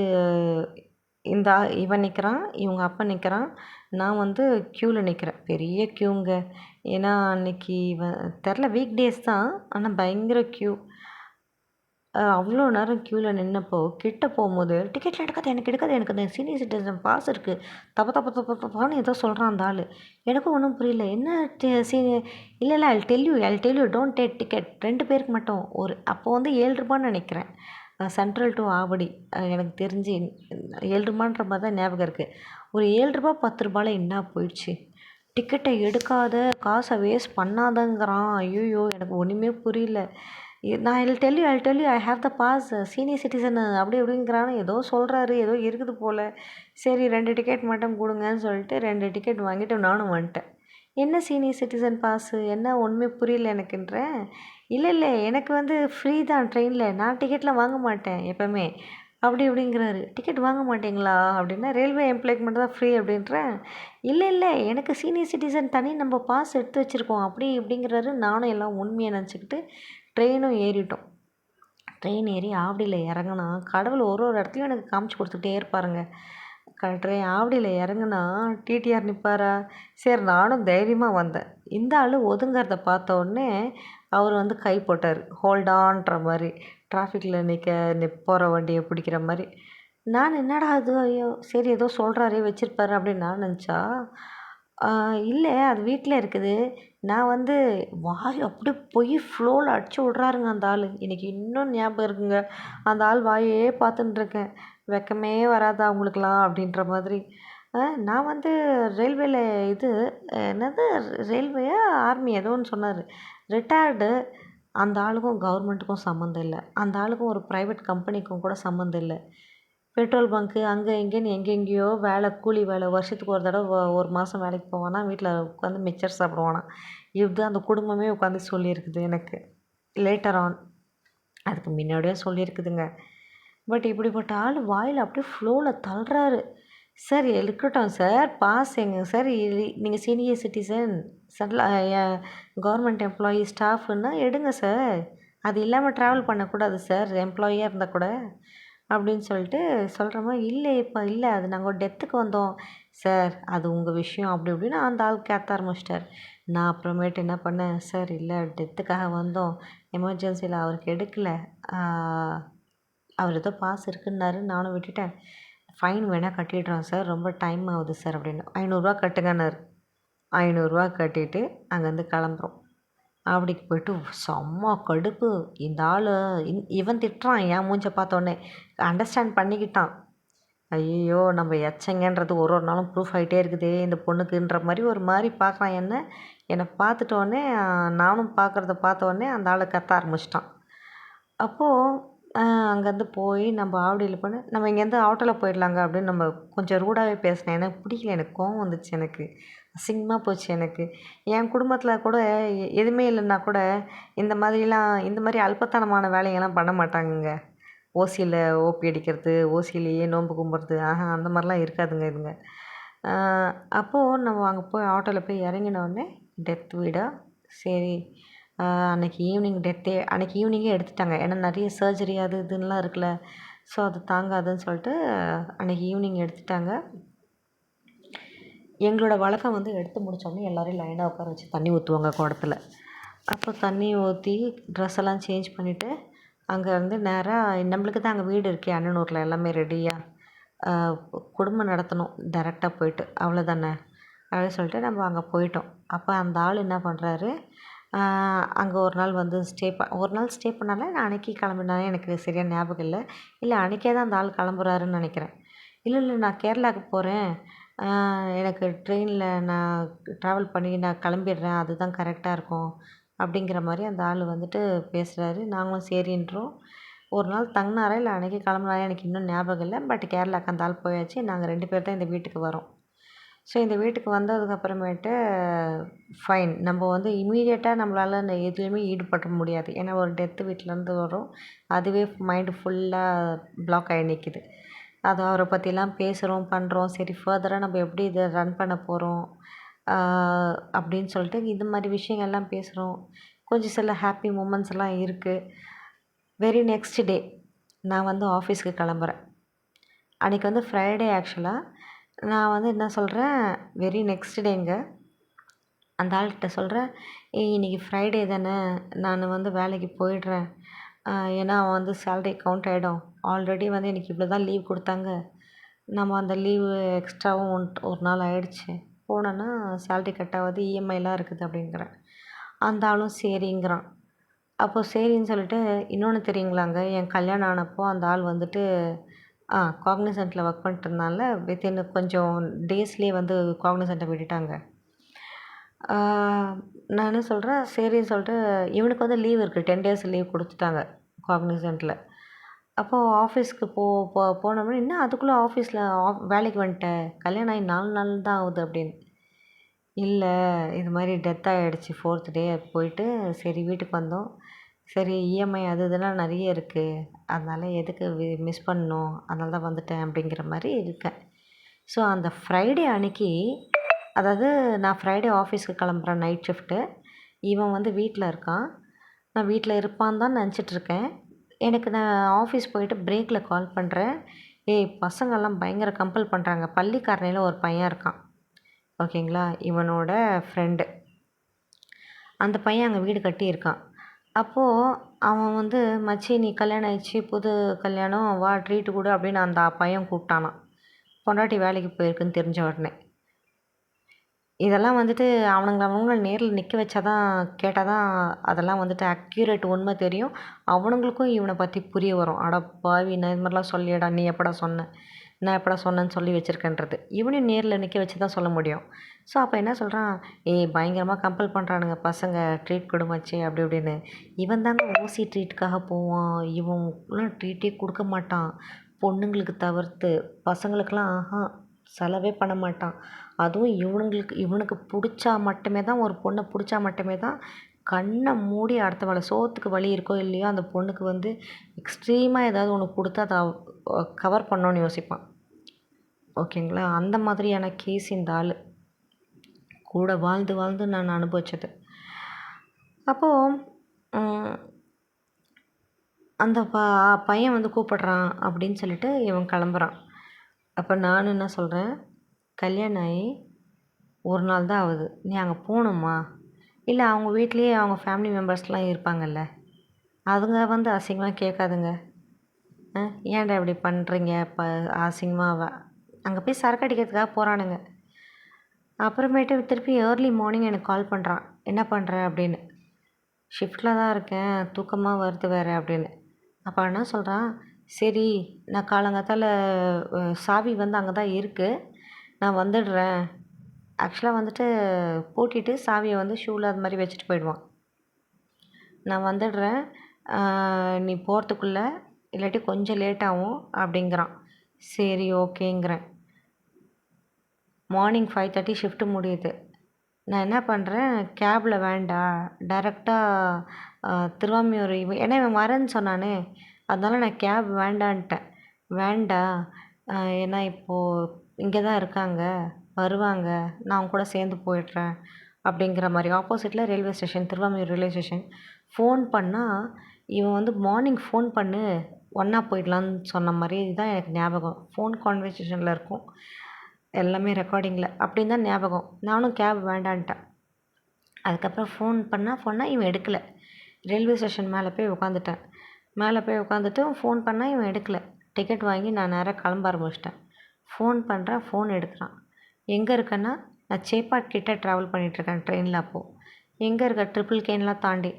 இவன் நிற்கிறான், இவங்க அப்பா நிற்கிறான். நான் வந்து க்யூவில் நிற்கிறேன். பெரிய க்யூங்க. ஏன்னா அன்னைக்கு தெரில வீக் டேஸ் தான். ஆனால் பயங்கர க்யூ. அவ்வளோ நேரம் க்யூவில் நின்னப்போ கிட்ட போகும்போது, "டிக்கெட்லாம் எடுக்காத, எனக்கு எடுக்காத, எனக்கு அந்த சீனியர் சிட்டிசன் பாஸ் இருக்குது." தப்பு தப்பு தப்பு தப்பான்னு ஏதோ சொல்கிறான் அந்த ஆள். எனக்கும் ஒன்றும் புரியல. என்ன இல்லை இல்லை, ஐல் tell you don't take ticket. 2 பேருக்கு மட்டும். அப்போ வந்து ரூ. 7 நினைக்கிறேன். Central to Avadi. எனக்கு தெரிஞ்சு ரூ. 7 மாதிரி தான் ஞாபகம் இருக்குது. ஒரு ரூ. 7 ரூ. 10 என்ன போயிடுச்சு. டிக்கெட்டை எடுக்காத, காசை வேஸ்ட் பண்ணாதங்கிறான். ஐயோ! எனக்கு ஒன்றுமே புரியல. நான் I'll tell you I have the pass senior citizen அப்படி இப்படிங்கிறான்னு ஏதோ சொல்கிறாரு. ஏதோ இருக்குது போல். சரி 2 டிக்கெட் மட்டும் கொடுங்கன்னு சொல்லிட்டு 2 டிக்கெட் வாங்கிட்டு நானும் வந்துட்டேன். என்ன சீனியர் சிட்டிசன் பாஸு, என்ன ஒன்றுமே புரியல எனக்குன்றேன். இல்லை இல்லை, எனக்கு வந்து ஃப்ரீ தான் ட்ரெயினில், நான் டிக்கெட்லாம் வாங்க மாட்டேன் எப்போவுமே அப்படி இப்படிங்கிறாரு. டிக்கெட் வாங்க மாட்டீங்களா அப்படின்னா, ரயில்வே எம்ப்ளாய்க்கு மட்டும் தான் ஃப்ரீ அப்படின்றேன். இல்லை இல்லை, எனக்கு சீனியர் சிட்டிசன் தனி நம்ம பாஸ் எடுத்து வச்சுருக்கோம் அப்படி இப்படிங்கிறாரு. நானும் எல்லாம் உண்மையை நினச்சிக்கிட்டு ட்ரெயினும் ஏறிட்டோம். ட்ரெயின் ஏறி ஆவடியில் இறங்குனா, கடவுள் ஒரு ஒரு இடத்துலையும் எனக்கு காமிச்சு கொடுத்துக்கிட்டே இருப்பாருங்க. ஆவடியில் இறங்குனா டிடிஆர் நிற்பாரா. சரி நானும் தைரியமாக வந்தேன். இந்த ஆள் ஒதுங்கிறத பார்த்த உடனே அவர் வந்து கை போட்டார், ஹோல்டான்ற மாதிரி. டிராஃபிக்கில் போகிற வண்டியை பிடிக்கிற மாதிரி. நான் என்னடா அது, ஐயோ சரி ஏதோ சொல்கிறாரே வச்சுருப்பாரு அப்படின்னு நான் நினச்சா, இல்லை அது வீட்டில் இருக்குது. நான் வந்து வாய் அப்படியே பொய் ஃப்ளோவில் அடிச்சு விட்றாருங்க அந்த ஆள். எனக்கு இன்னும் ஞாபகம் இருக்குங்க. அந்த ஆள் வாயே பார்த்துட்டுருக்கேன். வெக்கமே வராதா அவங்களுக்கெல்லாம் அப்படின்ற மாதிரி. நான் வந்து ரயில்வேல இது என்னது ரயில்வேயா ஆர்மி ஏதோ ஒன்று சொன்னார். ரிட்டையர்டு. அந்த ஆளுக்கும் கவர்மெண்ட்டுக்கும் சம்மந்தம் இல்லை. அந்த ஆளுக்கும் ஒரு ப்ரைவேட் கம்பெனிக்கும் கூட சம்மந்தம் இல்லை. பெட்ரோல் பங்க்கு அங்கே இங்கேன்னு எங்கெங்கேயோ வேலை, கூலி வேலை. வருஷத்துக்கு ஒரு தடவை ஒரு மாதம் வேலைக்கு போவானா, வீட்டில் உட்காந்து மிச்சர் சாப்பிடுவானா. இதுதான் அந்த குடும்பமே உட்காந்து சொல்லியிருக்குது எனக்கு. Later on. அதுக்கு முன்னாடியே சொல்லியிருக்குதுங்க. பட் இப்படிப்பட்ட ஆள் வாயில் அப்படியே ஃப்ளோவில் தள்ளுறாரு. சார் இருக்கட்டும் சார், பாஸ் எங்க சார், நீங்கள் சீனியர் சிட்டிசன், கவர்மெண்ட் எம்ப்ளாயி ஸ்டாஃப்னா எடுங்க சார். அது இல்லாமல் ட்ராவல் பண்ணக்கூடாது சார், எம்ப்ளாயியாக இருந்தால் கூட அப்படின்னு சொல்லிட்டு சொல்கிறோமா. இல்லை இப்போ இல்லை, அது நாங்கள் ஒரு டெத்துக்கு வந்தோம் சார், அது உங்கள் விஷயம் அப்படி இப்படின்னு அந்த ஆள் கேட்க ஆரம்பிச்சிட்டார். நான் அப்புறமேட்டு என்ன பண்ணேன், சார் இல்லை டெத்துக்காக வந்தோம், எமர்ஜென்சியில் அவருக்கு எடுக்கலை, அவர் ஏதோ பாஸ் இருக்குன்னாரு, நானும் விட்டுட்டேன். ஃபைன் வேணால் கட்டிடுறோம் சார், ரொம்ப டைம் ஆகுது சார் அப்படின்னு. 500 கட்டுங்கன்னாரு. 500 கட்டிட்டு அங்கேருந்து கிளம்புறோம். ஆவடிக்கு போய்ட்டு செம்ம கடுப்பு. இந்த ஆள் இவன் திட்டுறான் என் மூஞ்ச பார்த்தோன்னே. அண்டர்ஸ்டாண்ட் பண்ணிக்கிட்டான். ஐயையோ நம்ம எச்சங்கன்றது ஒரு ஒரு நாளும் ப்ரூஃப் ஆகிட்டே இருக்குதே இந்த பொண்ணுக்குன்ற மாதிரி ஒரு மாதிரி பார்க்குறான் என்னை பார்த்துட்டோன்னே. நானும் பார்க்குறத பார்த்தோன்னே அந்த ஆளை கத்த ஆரம்பிச்சிட்டான். அப்போது அங்கேருந்து போய் நம்ம ஆவடியில் போனால், நம்ம இங்கேருந்து ஆட்டோவில் போயிடலாங்க அப்படின்னு நம்ம கொஞ்சம் ரூடாகவே பேசினேன். எனக்கு பிடிக்கல, எனக்கு கோவம் வந்துச்சு, எனக்கு அசிங்கமாக போச்சு. எனக்கு என் குடும்பத்தில் கூட எதுவுமே இல்லைன்னா கூட இந்த மாதிரி அல்பத்தனமான வேலைகள்லாம் பண்ண மாட்டாங்கங்க. ஓசியில் ஓபி அடிக்கிறது, ஓசியிலேயே நோன்பு கும்பிட்றது, அந்த மாதிரிலாம் இருக்காதுங்க இதுங்க. அப்போது நம்ம அங்கே போய் ஆட்டோவில் போய் இறங்கினோடனே டெத் வீடா. சரி அன்றைக்கி ஈவினிங்கே எடுத்துட்டாங்க. ஏன்னா நிறைய சர்ஜரி அது இதுன்னெலாம் இருக்குல்ல. ஸோ அது தாங்காதுன்னு சொல்லிட்டு அன்றைக்கி ஈவினிங் எடுத்துட்டாங்க. எங்களோட வழக்கம் வந்து எடுத்து முடித்தோடனே எல்லோரையும் லைனாக உட்கார வச்சு தண்ணி ஊற்றுவாங்க குடத்துல. அப்போ தண்ணி ஊற்றி ட்ரெஸ் எல்லாம் சேஞ்ச் பண்ணிவிட்டு அங்கேருந்து நேராக நம்மளுக்கு தான் அங்கே வீடு இருக்கே அண்ணனூரில், எல்லாமே ரெடியாக குடும்பம் நடத்தணும் டைரெக்டாக போயிட்டு, அவ்வளோதானே அப்படின்னு சொல்லிட்டு நம்ம அங்கே போயிட்டோம். அப்போ அந்த ஆள் என்ன பண்ணுறாரு, அங்கே ஒரு நாள் வந்து ஒரு நாள் ஸ்டே பண்ணாலே நான் அன்றைக்கி கிளம்பினாலே எனக்கு சரியாக ஞாபகம் இல்லை. இல்லை அன்றைக்கே தான் அந்த ஆள் கிளம்புறாருன்னு நினைக்கிறேன். இல்லை நான் கேரளாவுக்கு போகிறேன், எனக்கு ட்ரெயினில் நான் ட்ராவல் பண்ணி நான் கிளம்பிடுறேன், அதுதான் கரெக்டாக இருக்கும் அப்படிங்கிற மாதிரி அந்த ஆள் வந்துட்டு பேசுகிறாரு. நாங்களும் சரின்றோம். ஒரு நாள் தங்கினாரா இல்லை அன்றைக்கி கிளம்புனாரா எனக்கு இன்னும் ஞாபகம் இல்லை. பட் கேரளாவுக்கு அந்த ஆள் போயாச்சு. நாங்கள் 2 பேர் தான் இந்த வீட்டுக்கு வரோம். ஸோ இந்த வீட்டுக்கு வந்ததுக்கப்புறமேட்டு ஃபைன், நம்ம வந்து இம்மீடியட்டாக நம்மளால் அந்த எதுலேயுமே ஈடுபட முடியாது. ஏன்னா ஒரு டெத்து வீட்டிலேருந்து வரோம். அதுவே மைண்டு ஃபுல்லாக பிளாக் ஆகி நிற்கிது. அது அவரை பற்றிலாம் பேசுகிறோம், பண்ணுறோம். சரி ஃபர்தராக நம்ம எப்படி இதை ரன் பண்ண போகிறோம் அப்படின்னு சொல்லிட்டு இது மாதிரி விஷயங்கள்லாம் பேசுகிறோம். கொஞ்சம் சில ஹாப்பி மூமெண்ட்ஸ் எல்லாம் இருக்குது. வெரி நெக்ஸ்ட் டே நான் வந்து ஆஃபீஸ்க்கு கிளம்புறேன். அன்றைக்கி வந்து ஃப்ரைடே ஆக்சுவலாக. நான் வந்து என்ன சொல்கிறேன், வெரி நெக்ஸ்ட் டேங்க அந்த ஆள்கிட்ட சொல்கிறேன், ஏய் இன்றைக்கி ஃப்ரைடே தானே, நான் வந்து வேலைக்கு போயிடுறேன். ஏன்னா அவன் வந்து சேலரி கவுண்ட் ஆகிடும். ஆல்ரெடி வந்து எனக்கு இவ்வளோ தான் லீவ் கொடுத்தாங்க. நம்ம அந்த லீவு எக்ஸ்ட்ராவும் ஒரு நாள் ஆயிடுச்சு. போனோன்னா சேலரி கட் ஆகாது, இஎம்ஐலாம் இருக்குது அப்படிங்கிறேன். அந்த ஆளும் சரிங்கிறான். அப்போ சரின்னு சொல்லிட்டு இன்னொன்று தெரியுங்களாங்க, என் கல்யாணம் ஆனப்போ அந்த ஆள் வந்துட்டு காக்னிசன்ட்டில் ஒர்க் பண்ணிட்டு இருந்தால வித்தின் கொஞ்சம் டேஸ்லேயே வந்து காக்னிசன்ட்டை விட்டுட்டாங்க. நான் என்ன சொல்கிறேன், சரின்னு சொல்லிட்டு இவனுக்கு வந்து லீவ் இருக்குது, 10 டேஸ் லீவ் கொடுத்துட்டாங்க காக்னிசன்ட்டில். அப்போது ஆஃபீஸ்க்கு போனோம்னா, "என்ன அதுக்குள்ளே ஆஃபீஸில் வேலைக்கு வந்துட்ட, கல்யாணம் ஆகி 4 நாள் தான் ஆகுது" அப்படின்னு. இல்லை இது மாதிரி டெத் ஆகிடுச்சு 4th டே போயிட்டு, சரி வீட்டுக்கு வந்தோம். சரி இஎம்ஐ அது இதெல்லாம் நிறைய இருக்குது, அதனால் எதுக்கு மிஸ் பண்ணணும், அதனால தான் வந்துட்டேன் அப்படிங்கிற மாதிரி இருக்கேன். ஸோ அந்த ஃப்ரைடே அன்னைக்கு, அதாவது நான் ஃப்ரைடே ஆஃபீஸ்க்கு கிளம்புறேன் நைட் ஷிஃப்ட்டு. இவன் வந்து வீட்டில் இருக்கான். நான் வீட்டில் இருப்பான்னு தான் நினச்சிட்ருக்கேன். எனக்கு நான் ஆஃபீஸ் போயிட்டு பிரேக்கில் கால் பண்ணுறேன். ஏய் பசங்கள்லாம் பயங்கர கம்பல் பண்ணுறாங்க. பள்ளிக்கரணையில் ஒரு பையன் இருக்கான், ஓகேங்களா, இவனோட ஃப்ரெண்டு. அந்த பையன் அங்கே வீடு கட்டியிருக்கான். அப்போது அவன் வந்து, மச்சி நீ கல்யாணம் ஆயிடுச்சு, புது கல்யாணம், வா ட்ரீட்டு கொடு அப்படின்னு அந்த பையன் கூப்பிட்டானான். பொண்டாட்டி வேலைக்கு போயிருக்குன்னு தெரிஞ்ச உடனே. இதெல்லாம் வந்துட்டு அவனுங்கள நேரில் நிற்க வச்சா தான், கேட்டால் தான் அதெல்லாம் வந்துட்டு அக்யூரேட் உண்மை தெரியும். அவனுங்களுக்கும் இவனை பற்றி புரிய வரும். அட பாவி, நான் இது மாதிரிலாம் சொல்லியேடா, நீ எப்படா சொன்ன, நான் எப்படா சொன்னேன்னு சொல்லி வச்சுருக்கேன்றது இவனையும் நேரில் நிற்க வச்சு தான் சொல்ல முடியும். ஸோ அப்போ என்ன சொல்கிறான், ஏய் பயங்கரமாக கம்பல் பண்ணுறானுங்க பசங்க, ட்ரீட் கொடுமாச்சு அப்படி இப்படின்னு. இவன் தாங்க ஓசி ட்ரீட்டுக்காக போவான், இவனுக்குலாம் ட்ரீட்டே கொடுக்க மாட்டான் பொண்ணுங்களுக்கு தவிர்த்து. பசங்களுக்கெல்லாம் செலவே பண்ண மாட்டான். அதுவும் இவனுக்கு பிடிச்சா மட்டுமே தான், ஒரு பொண்ணை பிடிச்சா மட்டுமே தான் கண்ணை மூடி அடுத்த வேளை சோற்றுக்கு வழி இருக்கோ இல்லையோ அந்த பொண்ணுக்கு வந்து எக்ஸ்ட்ரீமாக ஏதாவது ஒன்று கொடுத்து அதை கவர் பண்ணணுன்னு யோசிப்பான், ஓகேங்களா. அந்த மாதிரியான கேஸ் இந்த ஆள் கூட வாழ்ந்து வாழ்ந்து நான் அனுபவிச்சது. அப்போது அந்த பையன் வந்து கூப்பிட்றான் அப்படின்னு சொல்லிட்டு இவன் கிளம்புறான். அப்போ நான் என்ன சொல்கிறேன், கல்யாணம் ஆகி ஒரு நாள் தான் ஆகுது, நீ அங்கே போகணுமா, இல்லை அவங்க வீட்லேயே அவங்க ஃபேமிலி மெம்பர்ஸ்லாம் இருப்பாங்கல்ல, அதுங்க வந்து அசிங்கமாக கேட்காதுங்க, ஏன்டா இப்படி பண்ணுறீங்க, அசிங்கமாக அங்கே போய் சரக்கு அடிக்கிறதுக்காக போகிறானுங்க. அப்புறமேட்டு திருப்பி ஏர்லி மார்னிங் எனக்கு கால் பண்ணுறான், என்ன பண்ணுற அப்படின்னு. ஷிஃப்ட்டில் தான் இருக்கேன், தூக்கமாக வருது வேறு அப்படின்னு. அப்போ என்ன சொல்கிறான், சரி நான் காலங்காத்தால சாவி வந்து அங்கே தான் இருக்குது, நான் வந்துடுறேன். ஆக்சுவலாக வந்துட்டு பூட்டிட்டு சாவியை வந்து ஷூவில் அது மாதிரி வச்சுட்டு போயிடுவான். நான் வந்துடுறேன், நீ போகிறதுக்குள்ளே, இல்லாட்டி கொஞ்சம் லேட் ஆகும் அப்படிங்கிறான். சரி ஓகேங்கிறேன். மார்னிங் 5:30 ஷிஃப்ட்டு முடியுது. நான் என்ன பண்ணுறேன், கேபில் வேண்டாம், டைரெக்டாக திருவான்மியூர் ஏன்னா இவன் வரேன்னு சொன்னானே, அதனால நான் கேப் வேண்டான்ட்டேன். வேண்டாம், ஏன்னா இப்போது இங்கே தான் இருக்காங்க, வருவாங்க, நான் அவங்க கூட சேர்ந்து போயிடுறேன் அப்படிங்கிற மாதிரி. ஆப்போசிட்டில் railway station, Thiruvanmiyur railway station. Phone பண்ணால் இவன் வந்து மார்னிங் ஃபோன் பண்ணு, ஒன்றா போயிடலான்னு சொன்ன மாதிரி தான் எனக்கு ஞாபகம். ஃபோன் கான்வர்சேஷனில் இருக்கும் எல்லாமே ரெக்கார்டிங்கில், அப்படின்னு தான் ஞாபகம். நானும் கேப் வேண்டான்ட்டேன். அதுக்கப்புறம் ஃபோன் பண்ணால் இவன் எடுக்கலை. ரயில்வே ஸ்டேஷன் மேலே போய் உட்காந்துட்டேன். மேலே போய் உட்காந்துட்டு ஃபோன் பண்ணால் இவன் எடுக்கலை. டிக்கெட் வாங்கி நான் நேராக கிளம்ப ஆரம்பிச்சிட்டேன். ஃபோன் பண்ணுறேன், ஃபோன் எடுக்கிறான். எங்கே இருக்கேன்னா, நான் சேப்பாட் கிட்டே ட்ராவல் பண்ணிகிட்ருக்கேன் ட்ரெயினில். அப்போது எங்கே இருக்க, ட்ரிபிள் கேன்லாம் தாண்டி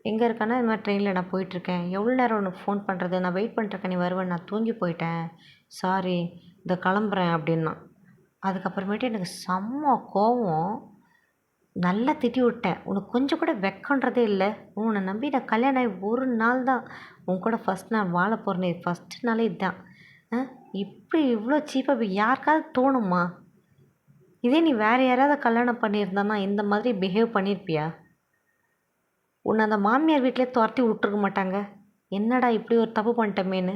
எங்கே இருக்கேன்னா, இது மாதிரி ட்ரெயினில் நான் போயிட்டுருக்கேன். எவ்வளோ நேரம் உனக்கு ஃபோன் பண்ணுறது, நான் வெயிட் பண்ணிட்டுருக்கேன், நீ வருவேன், நான் தூங்கி போயிட்டேன், சாரி, இதை கிளம்புறேன் அப்படின்னா. அதுக்கப்புறமேட்டு எனக்கு செம்ம கோவம், நல்லா திட்டி விட்டேன். உனக்கு கொஞ்சம் கூட வெக்கன்றதே இல்லை, உன்னை நம்பி நான் கல்யாணம் ஆகி ஒரு நாள் தான் உன் கூட ஃபஸ்ட் நாள் வாழ போகிறேனே, ஃபஸ்ட்டு நாளே இதுதான். இப்படி இவ்வளோ சீப்பாக யாருக்காவது தோணுமா? இதே நீ வேறு யாராவது கல்யாணம் பண்ணியிருந்தானா இந்த மாதிரி பிஹேவ் பண்ணியிருப்பியா? உன்னை அந்த மாமியார் வீட்டிலே துரத்தி விட்டுருக்க மாட்டாங்க. என்னடா இப்படி ஒரு தப்பு பண்ணிட்டமேன்னு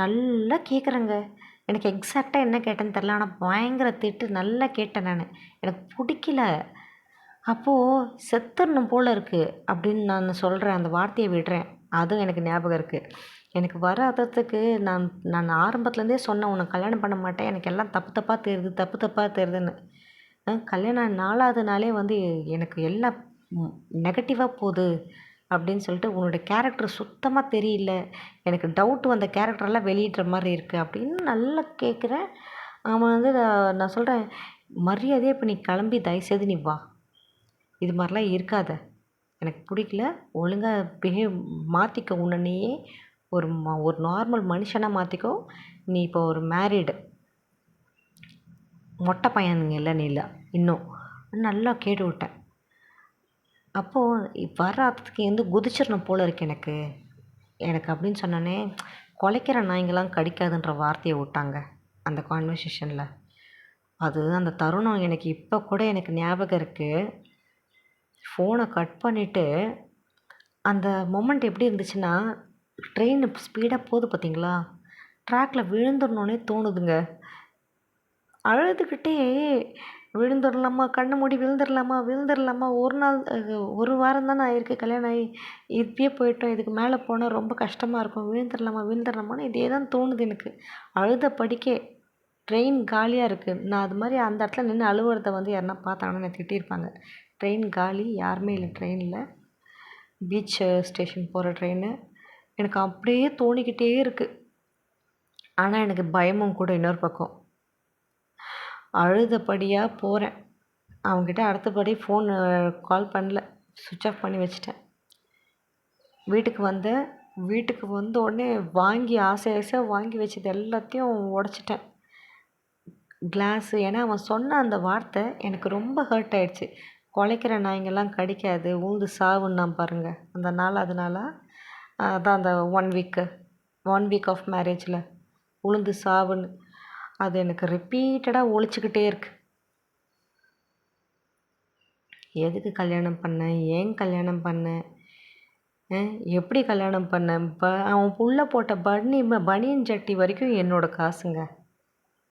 நல்லா கேட்குறேங்க. எனக்கு எக்ஸாக்டாக என்ன கேட்டேன்னு தெரில, ஆனால் பயங்கர திட்டு நல்லா கேட்டேன் நான். எனக்கு பிடிக்கல. அப்போது செத்துடணும் போல் இருக்குது அப்படின்னு நான் சொல்கிறேன், அந்த வார்த்தையை விடுறேன். அதுவும் எனக்கு ஞாபகம் இருக்குது. எனக்கு வர அர்த்தத்துக்கு நான் நான் ஆரம்பத்துலேருந்தே சொன்னேன், உன்னை கல்யாணம் பண்ண மாட்டேன். எனக்கு எல்லாம் தப்பு தப்பாக தெரியுது, தப்பு தப்பாக தெரியுதுன்னு. கல்யாணம் 4வது நாளே வந்து எனக்கு எல்லாம் நெகட்டிவாக போகுது அப்படின்னு சொல்லிட்டு, உன்னோட கேரக்டர் சுத்தமாக தெரியல. எனக்கு டவுட் வந்த கேரக்டரெல்லாம் வெளியிடுற மாதிரி இருக்குது அப்படின்னு நல்லா கேட்குறேன். அவன் வந்து நான் சொல்கிறேன், மரியாதையாக இப்போ நீ கிளம்பி தயவுசெய்து நீ வா. இது மாதிரிலாம் இருக்காத. எனக்கு பிடிக்கல. ஒழுங்காக பிஹேவ் மாற்றிக்க உன்னை நீயே. ஒரு நார்மல் மனுஷனாக மாற்றிக்கோ. நீ இப்போ ஒரு மேரீடு மொட்டை பையனுங்க இல்லை நீ இல்லை இன்னும் நல்லா கேட்டு விட்டேன். அப்போது வர அர்த்தத்துக்கு எந்த குதிச்சிடணும் போல இருக்கு எனக்கு எனக்கு அப்படின்னு சொன்னோன்னே, குலைக்கிற நாய்ங்களாம் கடிக்காதுன்ற வார்த்தையை விட்டாங்க அந்த கான்வர்சேஷனில். அது அந்த தருணம் எனக்கு இப்போ கூட எனக்கு ஞாபகம் இருக்குது. ஃபோனை கட் பண்ணிவிட்டு அந்த மொமெண்ட் எப்படி இருந்துச்சுன்னா, ட்ரெயின் ஸ்பீடாக போகுது பார்த்தீங்களா, ட்ராக்கில் விழுந்துடணுன்னே தோணுதுங்க. அழுதுகிட்டே விழுந்துடலாமா, கண்ணை மூடி விழுந்துடலாமா விழுந்துடலாமா, ஒரு நாள் ஒரு வாரம் தானே ஆயிருக்கு கல்யாணம் ஆகி, இப்பயே போயிட்டோம், இதுக்கு மேலே போனால் ரொம்ப கஷ்டமாக இருக்கும், விழுந்துடலாமா விழுந்துடலாமான்னு இதே தான் தோணுது எனக்கு. அழுத படிக்கே ட்ரெயின் காலியாக இருக்குது. நான் அது மாதிரி அந்த இடத்துல நின்று அழுவுறத வந்து யாருன்னா பார்த்தாங்கன்னா என்னை திட்டியிருப்பாங்க. ட்ரெயின் காலி, யாருமே இல்லை ட்ரெயினில். பீச் ஸ்டேஷன் போகிற ட்ரெயினு. எனக்கு அப்படியே தோணிக்கிட்டே இருக்குது. ஆனால் எனக்கு பயமும் கூட இன்னொரு பக்கம். அழுதபடியாக போகிறேன். அவங்ககிட்ட அடுத்தபடி ஃபோன் கால் பண்ணல, சுவிட்ச் ஆஃப் பண்ணி வச்சுட்டேன். வீட்டுக்கு வந்தேன். வீட்டுக்கு வந்த உடனே வாங்கி ஆசை ஆசையாக வாங்கி வச்சது எல்லாத்தையும் உடச்சிட்டேன், கிளாஸு. ஏன்னா அவன் சொன்ன அந்த வார்த்தை எனக்கு ரொம்ப ஹர்ட் ஆயிடுச்சு. குலைக்கிற நாய்ங்கெல்லாம் கடிக்காது, உழுந்து சாவுன்னா பாருங்கள். அந்த நாள் அதனால அதான் அந்த 1 வீக் ஆஃப் மேரேஜில் உழுந்து சாவுன்னு அது எனக்கு ரிப்பீட்டடாக ஒழிச்சிக்கிட்டே இருக்கு. எதுக்கு கல்யாணம் பண்ணேன், ஏன் கல்யாணம் பண்ணேன், எப்படி கல்யாணம் பண்ணேன். அவன் புள்ள போட்ட பனியன் சட்டி வரைக்கும் என்னோடய காசுங்க.